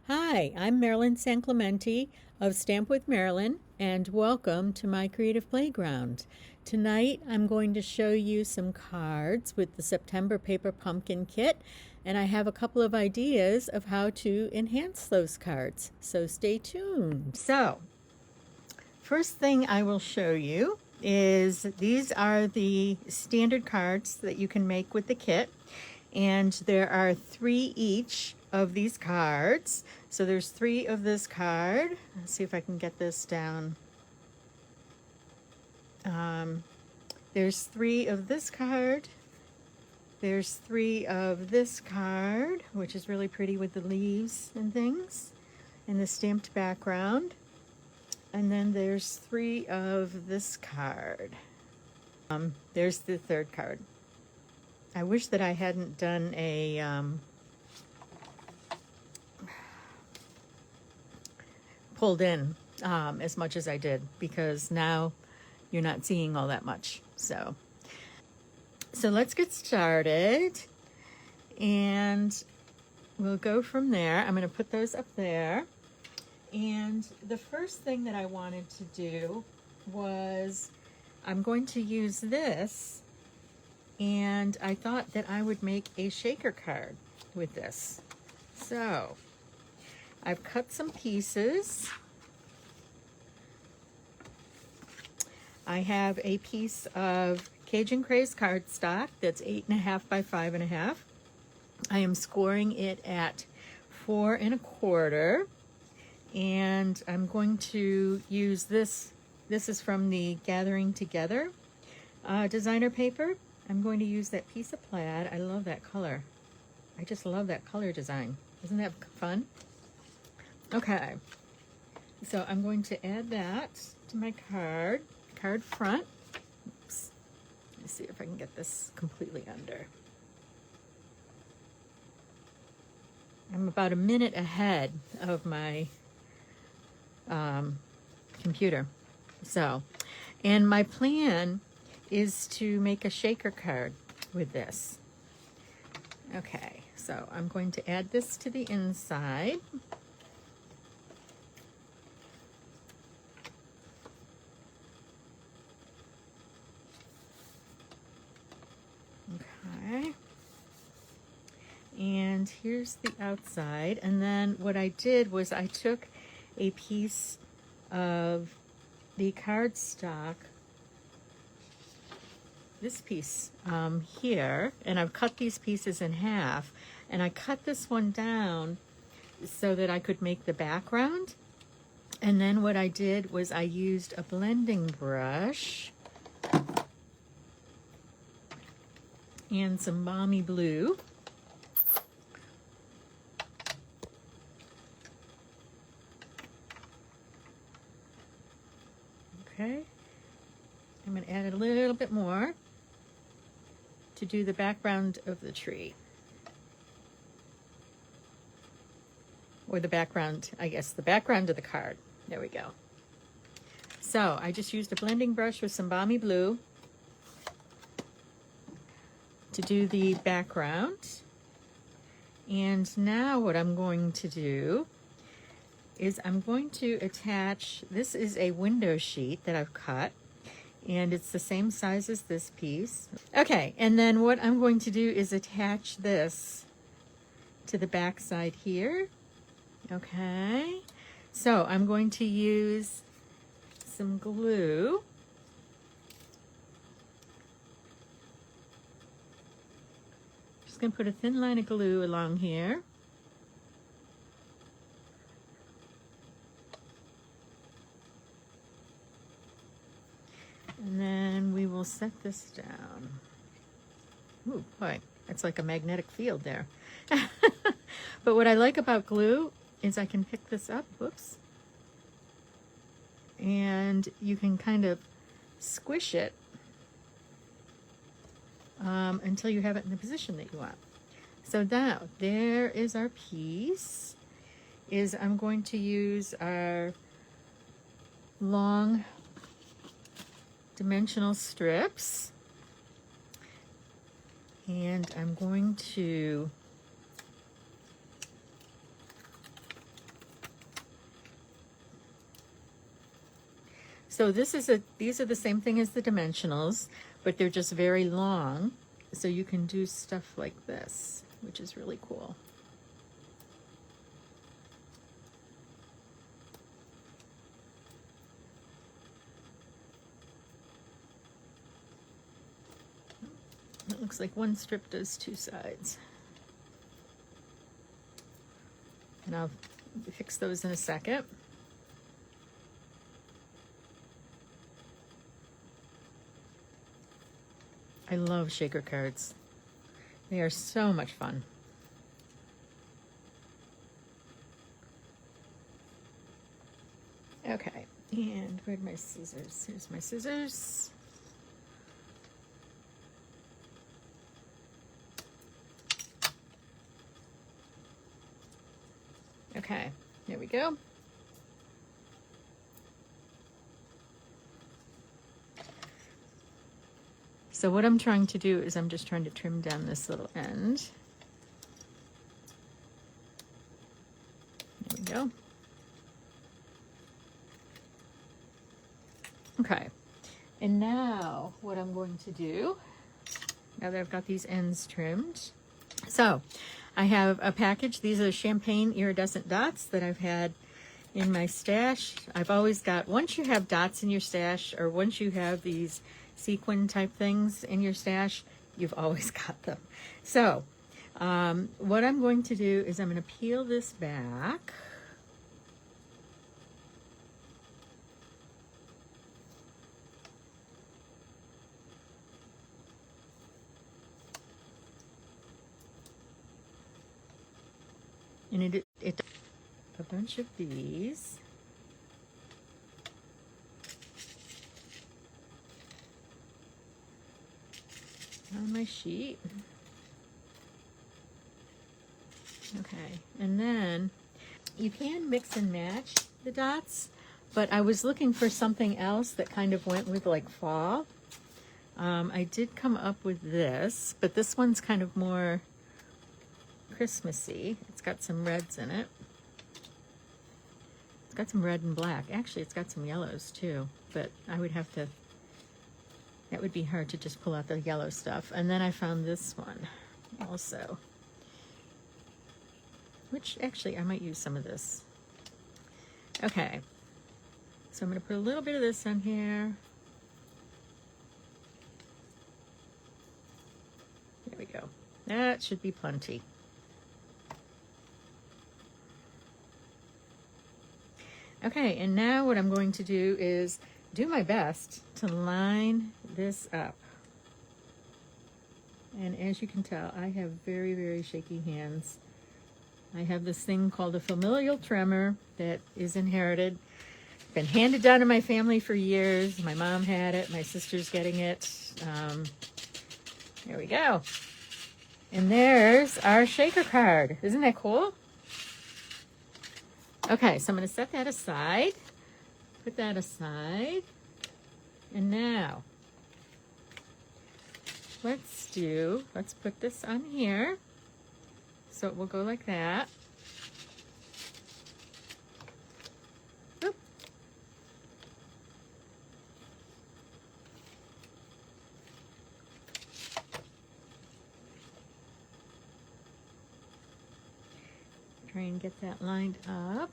Hi, I'm Marilyn San Clemente of Stamp with Marilyn, and welcome to my creative playground. Tonight I'm going to show you some cards with the September Paper Pumpkin Kit, and I have a couple of ideas of how to enhance those cards, so stay tuned. So, first thing I will show you is these are the standard cards that you can make with the kit, and there are 3 each of these cards. So there's 3 of this card. Let's see if I can get this down. There's 3 of this card. There's 3 of this card, which is really pretty with the leaves and things and the stamped background. And then there's 3 of this card. There's the 3rd card. I wish that I hadn't done a pulled in as much as I did, because now you're not seeing all that much. So let's get started, and we'll go from there. I'm going to put those up there. And the first thing that I wanted to do was I'm going to use this, and I thought that I would make a shaker card with this. So I've cut some pieces. I have a piece of Cajun Craze cardstock that's 8.5 by 5.5. I am scoring it at 4 1/4, and I'm going to use this. This is from the Gathering Together designer paper. I'm going to use that piece of plaid. I love that color. I just love that color design. Isn't that fun? Okay, so I'm going to add that to my card front. Oops. Let me see if I can get this completely under. I'm about a minute ahead of my computer. So, and my plan is to make a shaker card with this. Okay, so I'm going to add this to the inside. Okay. And here's the outside. And then what I did was I took a piece of the cardstock, this piece here, and I've cut these pieces in half, and I cut this one down so that I could make the background. And then what I did was I used a blending brush and some Balmy Blue. Okay, I'm going to add a little bit more to do the background of the tree. Or the background, I guess, the background of the card. There we go. So I just used a blending brush with some Balmy Blue to do the background. And now what I'm going to do is I'm going to attach, this is a window sheet that I've cut, and it's the same size as this piece. Okay, and then what I'm going to do is attach this to the back side here. Okay, so I'm going to use some glue. Just going to put a thin line of glue along here. And then we will set this down. Ooh, boy, it's like a magnetic field there. But what I like about glue is I can pick this up, whoops, and you can kind of squish it until you have it in the position that you want. So now, there is our piece. I'm going to use our long dimensional strips, and I'm going to So these are the same thing as the dimensionals, but they're just very long. So you can do stuff like this, which is really cool. It looks like one strip does two sides. And I'll fix those in a second. I love shaker cards. They are so much fun. Okay, and where'd my scissors? Here's my scissors. Okay, there we go. So what I'm trying to do is I'm just trying to trim down this little end. There we go. Okay, and now what I'm going to do, now that I've got these ends trimmed, so I have a package. These are champagne iridescent dots that I've had in my stash. I've always got, once you have dots in your stash, or once you have these sequin type things in your stash, you've always got them. So what I'm going to do is I'm going to peel this back. And it a bunch of these. On my sheet. Okay, and then you can mix and match the dots, but I was looking for something else that kind of went with like fall. I did come up with this, but this one's kind of more Christmassy. It's got some reds in it. It's got some red and black. Actually, it's got some yellows too, but I would have to, that would be hard to just pull out the yellow stuff. And then I found this one also, which actually I might use some of this. Okay, so I'm going to put a little bit of this on here. There we go. That should be plenty. Okay, and now what I'm going to do is do my best to line this up. And as you can tell, I have very, very shaky hands. I have this thing called a familial tremor that is inherited. Been handed down in my family for years. My mom had it, my sister's getting it. There we go. And there's our shaker card. Isn't that cool? Okay, so I'm going to set that aside. Put that aside. And now, let's put this on here. So it will go like that. Oop. Try and get that lined up.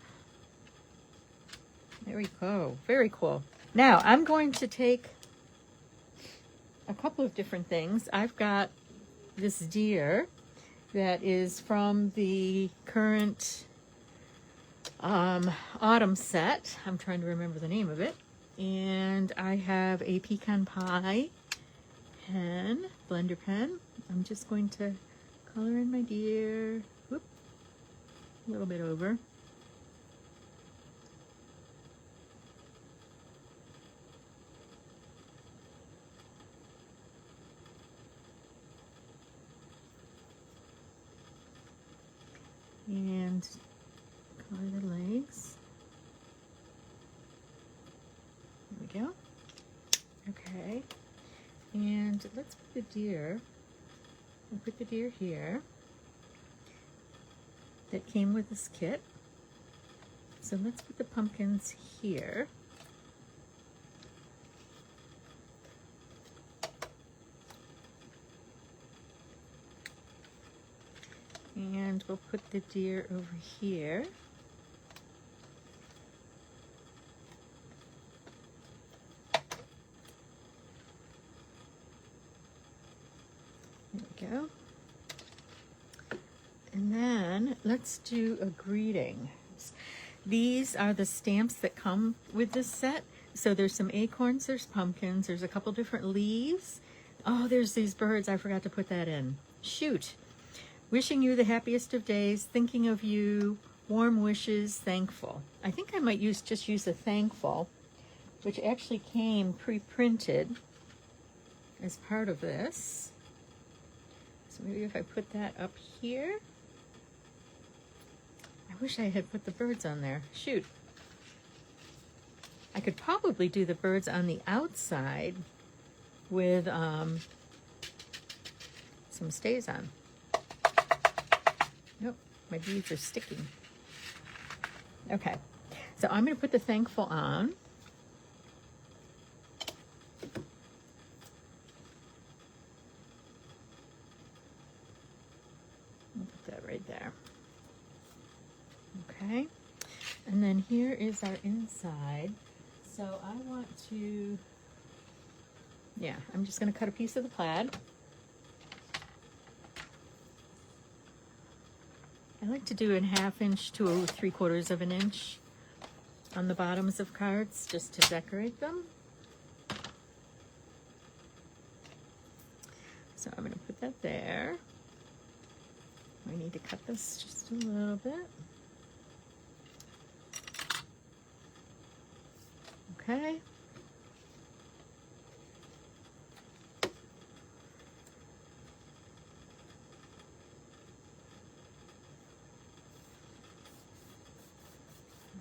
There we go. Very cool. Now I'm going to take a couple of different things. I've got this deer that is from the current autumn set. I'm trying to remember the name of it. And I have a pecan pie pen, blender pen. I'm just going to color in my deer. Whoop, a little bit over. And color the legs. There we go. Okay. And let's put the deer, I'll put the deer here. That came with this kit. So let's put the pumpkins here. And we'll put the deer over here. There we go. And then let's do a greeting. These are the stamps that come with this set. So there's some acorns, there's pumpkins, there's a couple different leaves. Oh, there's these birds. I forgot to put that in. Shoot. Wishing you the happiest of days, thinking of you, warm wishes, thankful. I think I might just use a thankful, which actually came pre-printed as part of this. So maybe if I put that up here. I wish I had put the birds on there. Shoot. I could probably do the birds on the outside with some stays on. Nope, my beads are sticking. Okay, so I'm going to put the thankful on. I'll put that right there. Okay, and then here is our inside. So I want to, yeah, I'm just going to cut a piece of the plaid. I like to do a 1/2 inch to 3/4 of an inch on the bottoms of cards just to decorate them. So I'm going to put that there. I need to cut this just a little bit. Okay.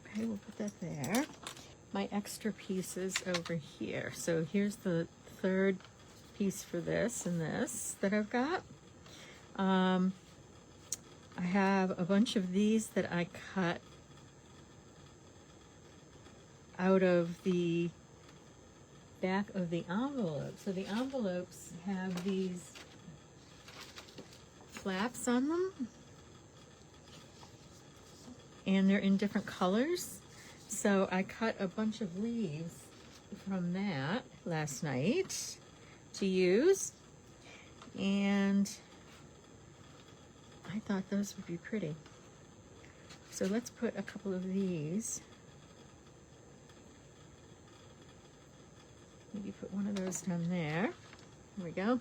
Okay, we'll put that there. My extra pieces over here. So here's the third piece for this and this that I've got. I have a bunch of these that I cut out of the back of the envelope. So the envelopes have these flaps on them, and they're in different colors. So I cut a bunch of leaves from that last night to use, and I thought those would be pretty. So let's put a couple of these. Maybe put one of those down there. There we go.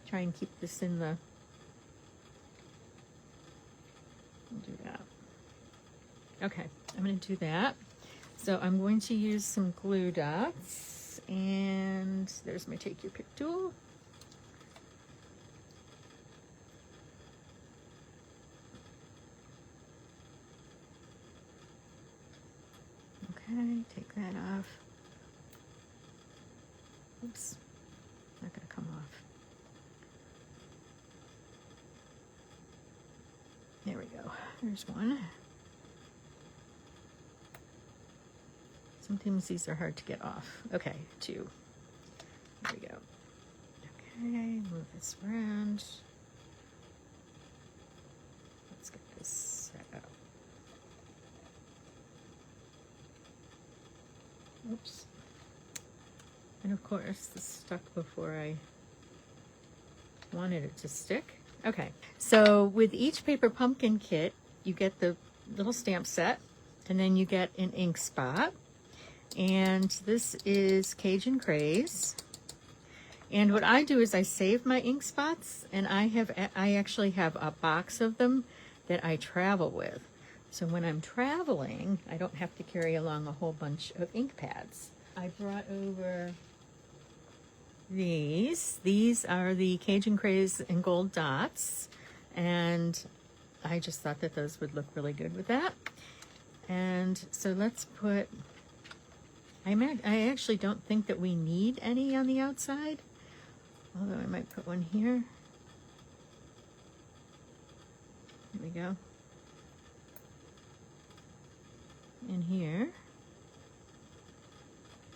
Try and keep this in the, we'll do that. Okay, I'm going to do that. So I'm going to use some glue dots, and there's my take your pick tool. Okay, take that off. Oops, not going to come off. There we go. There's one. Sometimes these are hard to get off. Okay, 2. There we go. Okay, move this around. Let's get this set up. Oops. And of course, this stuck before I wanted it to stick. Okay, so with each paper pumpkin kit, you get the little stamp set, and then you get an ink spot. And this is Cajun Craze. And what I do is I save my ink spots, and I actually have a box of them that I travel with. So when I'm traveling, I don't have to carry along a whole bunch of ink pads. I brought over these. These are the Cajun Craze and gold dots, and I just thought that those would look really good with that. And so let's put, I actually don't think that we need any on the outside, although I might put one here. There we go. In here.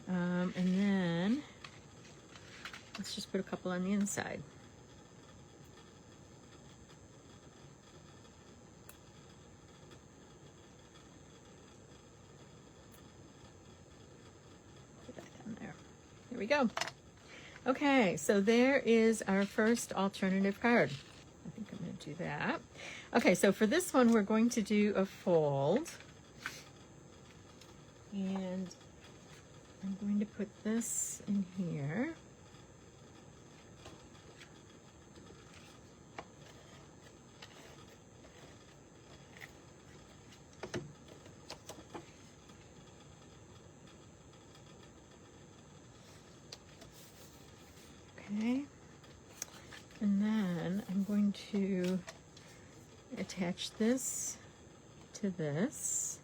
And then let's just put a couple on the inside. Here we go. Okay, so there is our first alternative card. I think I'm going to do that. Okay, so for this one, we're going to do a fold. And I'm going to put this in here. Okay, and then I'm going to attach this to this.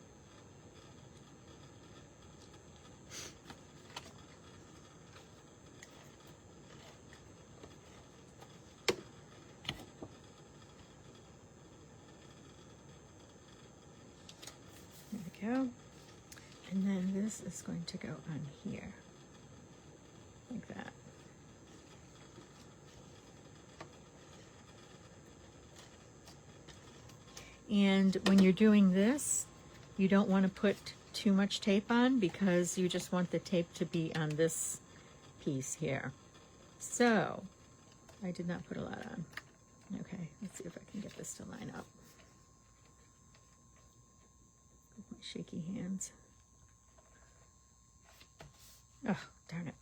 There we go. And then this is going to go on here, like that. And when you're doing this, you don't want to put too much tape on because you just want the tape to be on this piece here. So, I did not put a lot on. Okay, let's see if I can get this to line up. With my shaky hands. Oh, darn it.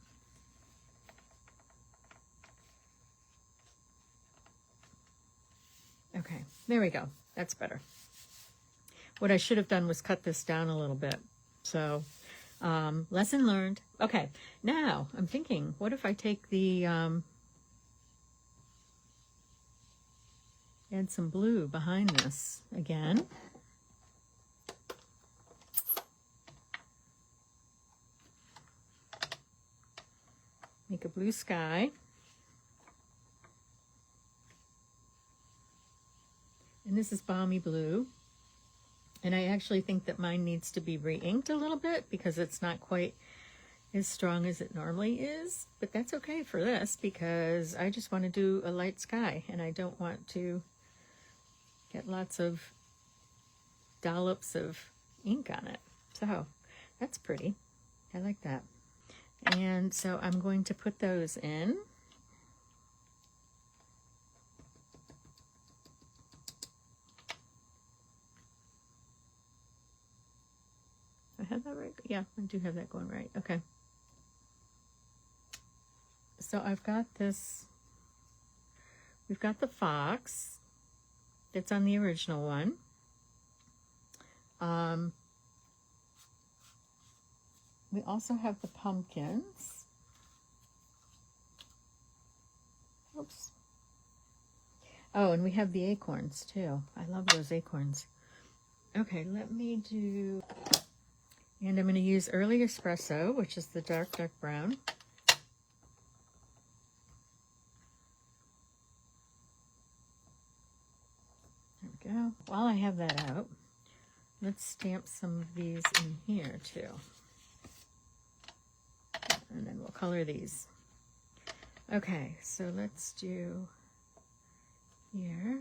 Okay, there we go. That's better. What I should have done was cut this down a little bit. So, lesson learned. Okay, now I'm thinking, what if I take the, add some blue behind this again. Make a blue sky. And this is Balmy Blue. And I actually think that mine needs to be re-inked a little bit because it's not quite as strong as it normally is. But that's okay for this because I just want to do a light sky and I don't want to get lots of dollops of ink on it. So that's pretty. I like that. And so I'm going to put those in. I have that right? Yeah, I do have that going right. Okay. So I've got this, we've got the fox that's on the original one. We also have the pumpkins. Oops. Oh, and we have the acorns too. I love those acorns. Okay, let me do, and I'm going to use Early Espresso, which is the dark brown. There we go. While I have that out, let's stamp some of these in here too. And then we'll color these. Okay, so let's do here.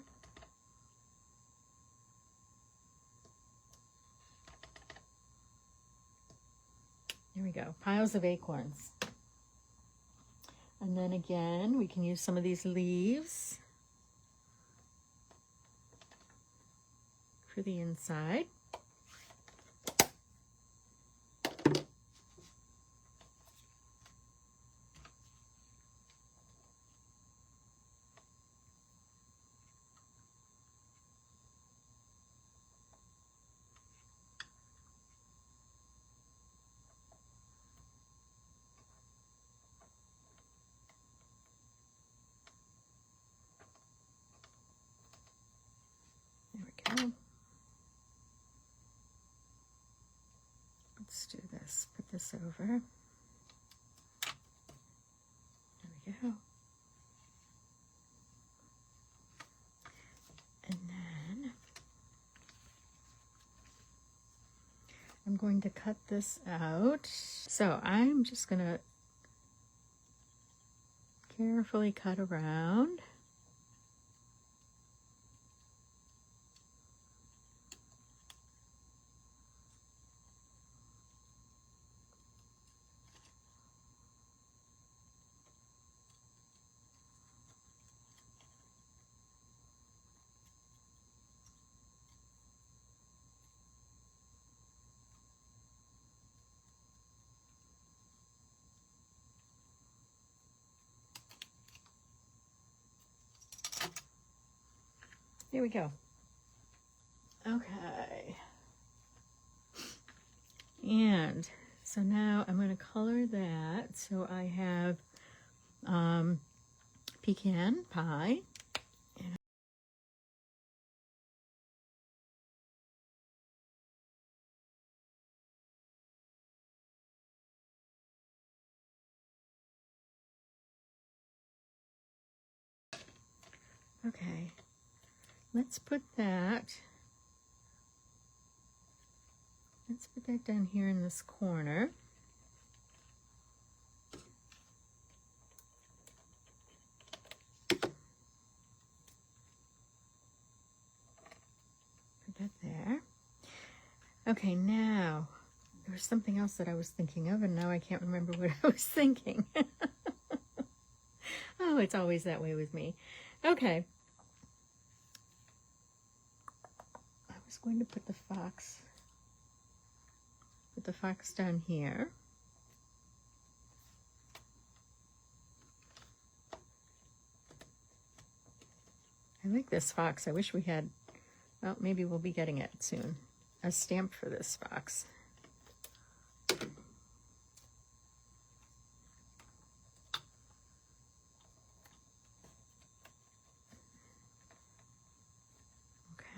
There we go, piles of acorns. And then again, we can use some of these leaves for the inside. Let's do this. Put this over. There we go. And then I'm going to cut this out. So I'm just going to carefully cut around. There we go. Okay. And so now I'm going to color that. So I have pecan pie. Okay, let's put that down here in this corner. Put that there. Okay, now there was something else that I was thinking of, and now I can't remember what I was thinking. Oh, it's always that way with me. Okay. I was going to put the fox down here. I like this fox. I wish we had, well, maybe we'll be getting it soon. A stamp for this fox.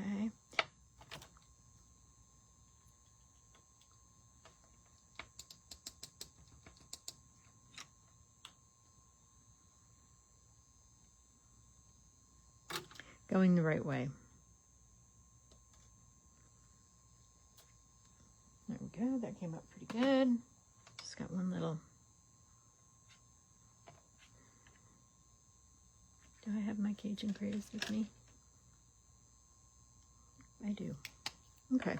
Okay. Going the right way. There we go. That came out pretty good. Just got one little. Do I have my Cajun Craze with me? I do. Okay.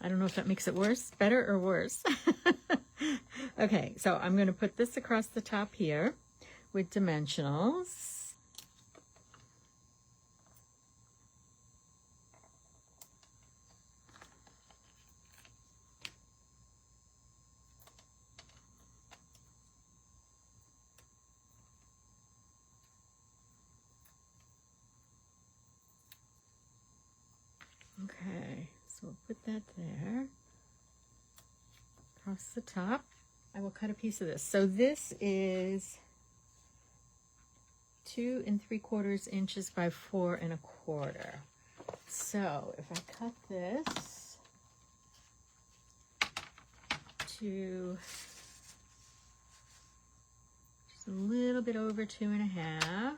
I don't know if that makes it worse, better or worse. Okay, so I'm going to put this across the top here with dimensionals. Okay, so we'll put that there. Across the top. I will cut a piece of this. So this is 2 3/4 inches by 4 1/4. So if I cut this to just a little bit over 2 1/2.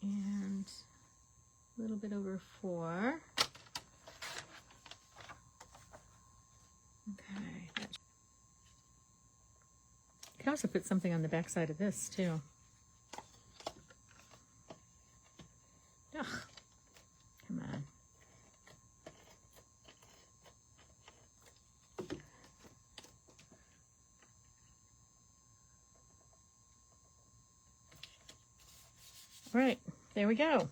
And a little bit over 4. Okay. You can also put something on the back side of this too. Ugh. Come on. All right, there we go.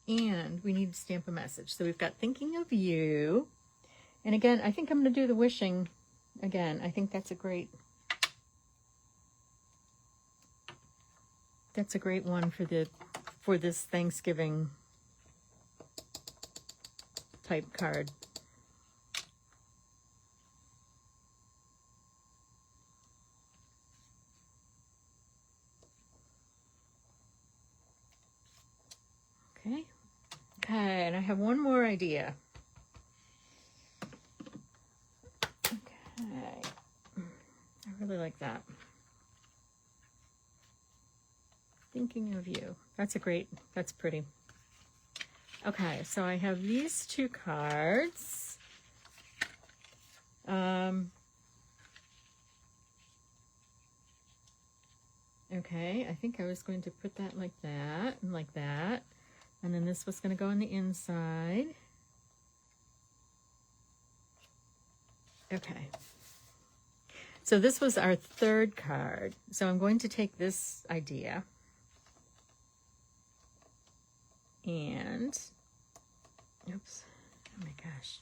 And we need to stamp a message. So we've got thinking of you. And again, I think I'm going to do the wishing again. I think that's a great one for this Thanksgiving type card. Okay. Okay, and I have one more idea. Okay. I really like that. Thinking of you. That's pretty. Okay, so I have these 2 cards. Okay, I think I was going to put that like that and like that. And then this was going to go on the inside. Okay. So this was our third card. So I'm going to take this idea and, oops, oh my gosh.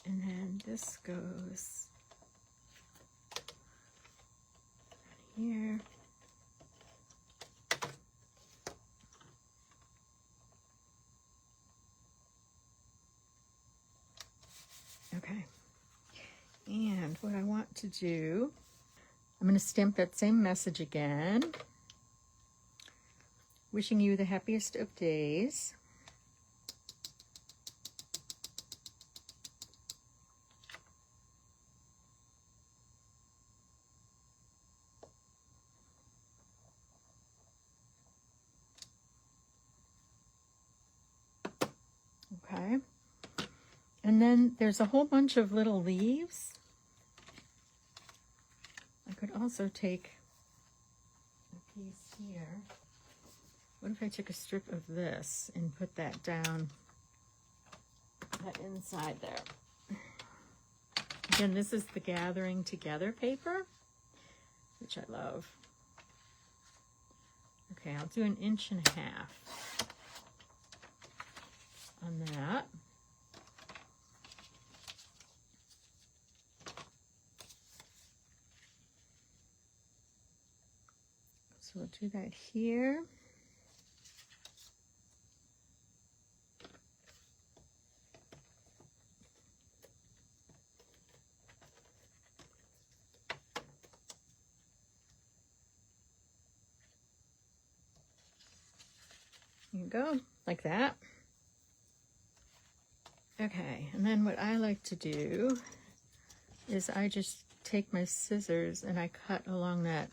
And then this goes here. Okay. And what I want to do, I'm going to stamp that same message again. Wishing you the happiest of days. Okay. And then there's a whole bunch of little leaves. I could also take a piece here. What if I took a strip of this and put that down, that inside there? Again, this is the Gathering Together paper, which I love. Okay, I'll do 1.5 inches on that. So we'll do that here. There you go, like that. Okay, and then what I like to do is I just take my scissors and I cut along that.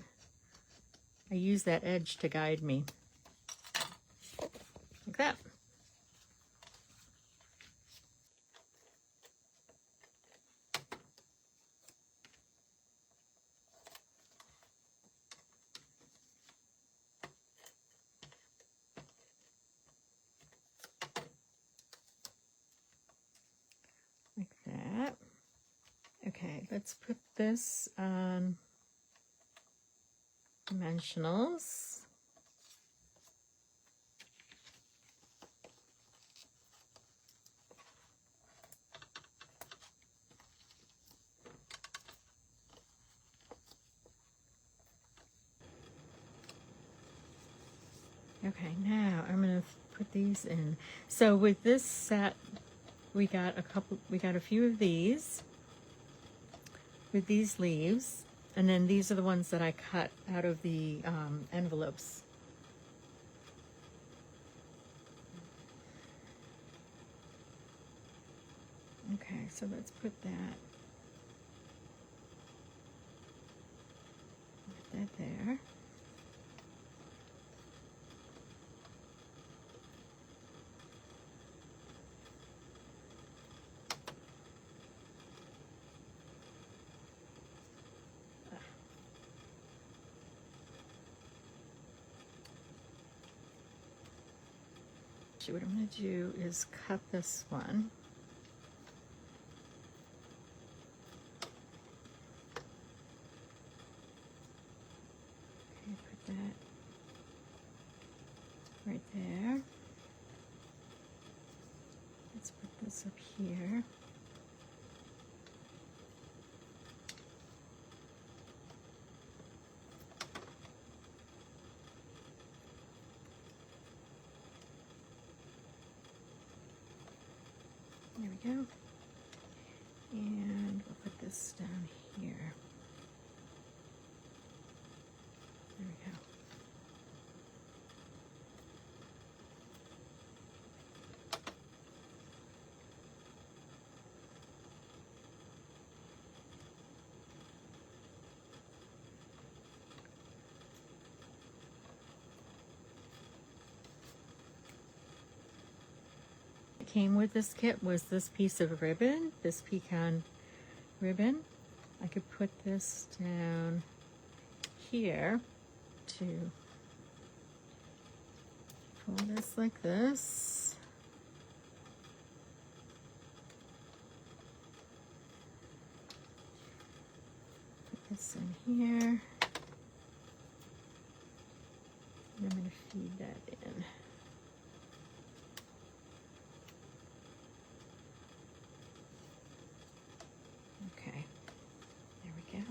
I use that edge to guide me, like that. Like that. Okay, let's put this on dimensionals. Okay, now I'm going to put these in. So with this set, we got a few of these with these leaves, and then these are the ones that I cut out of the envelopes. Okay, so let's put that there. What I'm going to do is cut this one. Okay, put that right there. Let's put this up here. There we go. And we'll put this down here. There we go. Came with this kit was this piece of ribbon, this pecan ribbon, I could put this down here to pull this like this. Put this in here. And I'm going to feed that in. Okay, there we go.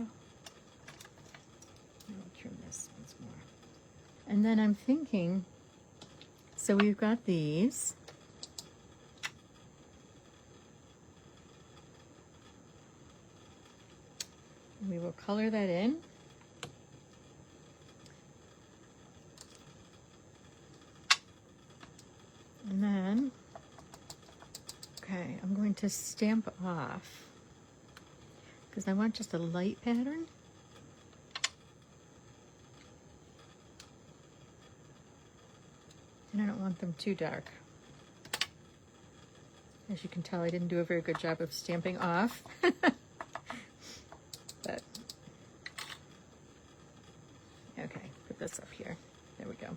I'll trim this once more. And then I'm thinking, so we've got these. We will color that in. And then, okay, I'm going to stamp off because I want just a light pattern. And I don't want them too dark. As you can tell, I didn't do a very good job of stamping off. But, okay, put this up here. There we go.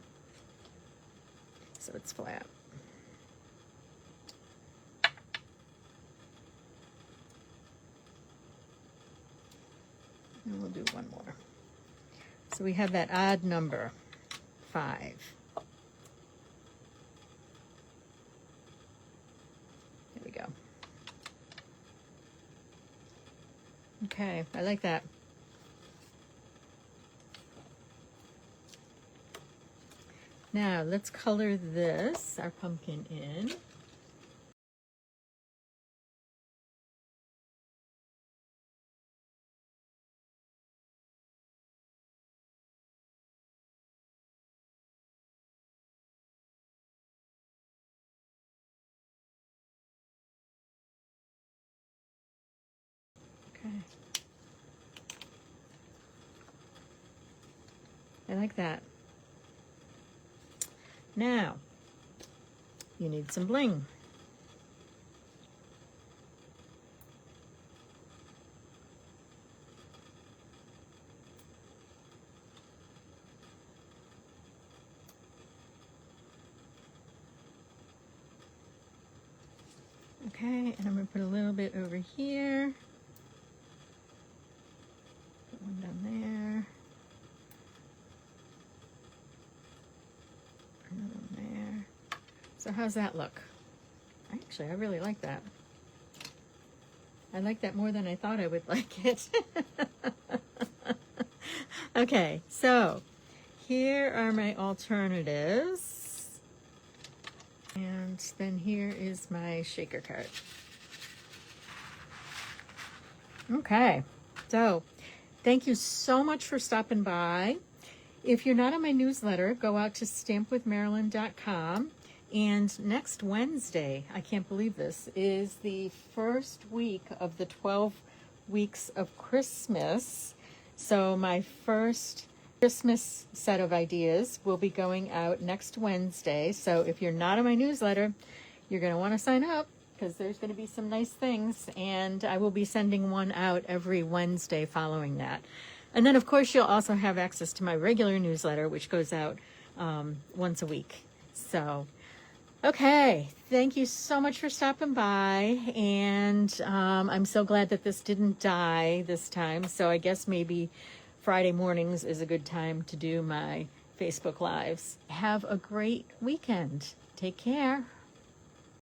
So it's flat. And we'll do one more. So we have that odd number, 5. There we go. Okay, I like that. Now let's color this, our pumpkin, in. Okay. I like that. Now, you need some bling. Okay, and I'm going to put a little bit over here. Put one down there. Another one there. So how's that look? Actually, I really like that. I like that more than I thought I would like it. Okay, so here are my alternatives. And then here is my shaker card. Okay, so thank you so much for stopping by. If you're not on my newsletter, go out to stampwithmarilyn.com. And next Wednesday, I can't believe this, is the first week of the 12 weeks of Christmas. So my first Christmas set of ideas will be going out next Wednesday. So if you're not on my newsletter, you're going to want to sign up because there's going to be some nice things. And I will be sending one out every Wednesday following that. And then, of course, you'll also have access to my regular newsletter, which goes out once a week. So, okay, thank you so much for stopping by. And I'm so glad that this didn't die this time. So I guess maybe Friday mornings is a good time to do my Facebook Lives. Have a great weekend. Take care.